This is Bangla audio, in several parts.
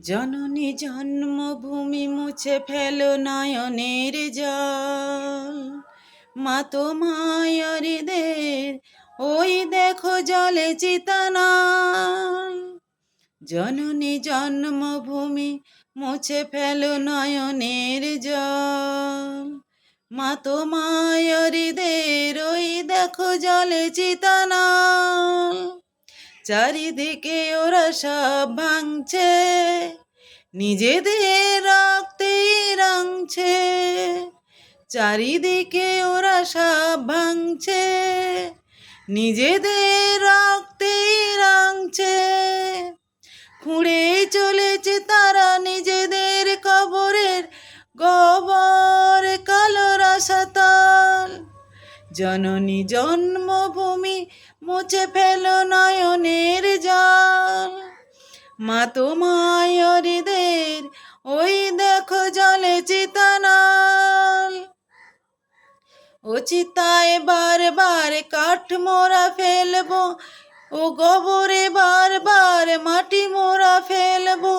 জননী জন্মভূমি মুছে ফেলো নয়নের জল, মা তোমায়রিদের ওই দেখো জলে চিতানাল। জননী জন্মভূমি মুছে ফেলো নয়নের জল, মা তোমায়রিদের ওই দেখো জলে চিতানাল। চারিদিকে ওরা সব ভাঙছে, নিজেদের রক্তে রাঙছে। চারিদিকে ওরা সব ভাঙছে, নিজেদের রক্তে রাঙছে। খুঁড়ে চলেছে তারা নিজেদের কবরের গোবর কালো রসাতল। জননী জন্মভূমি মুছে ফেলো নয়নের জল, মা তোমায়রিদের ওই দেখো জলে চিতানাল। ও চিতায় বারবার কাঠ মোরা ফেলবো, ও গোবরে বারবার মাটি মোরা ফেলবো।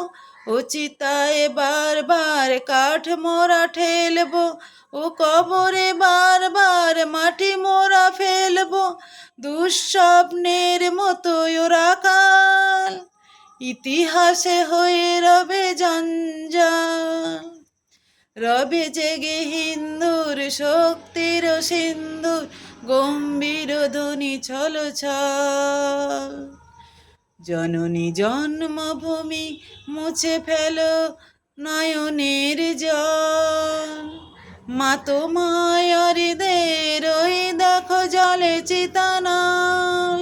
ও চিতায় বারবার কাঠ মোরা ঠেলবো, ও কবরে বারবার মাটি মোরা ফেলবো। দুঃস্বপ্নের মতো ওরা কাল ইতিহাসে হয়ে রবে জঞ্জাল। রবে জেগে হিন্দুর শক্তির সিন্ধুর গম্ভীর ধ্বনি ছলছল। জননী জন্মভূমি মুছে ফেলো নয়নের জল, মা তোমায়রিদের ওই দেখো জলে চিতানাল।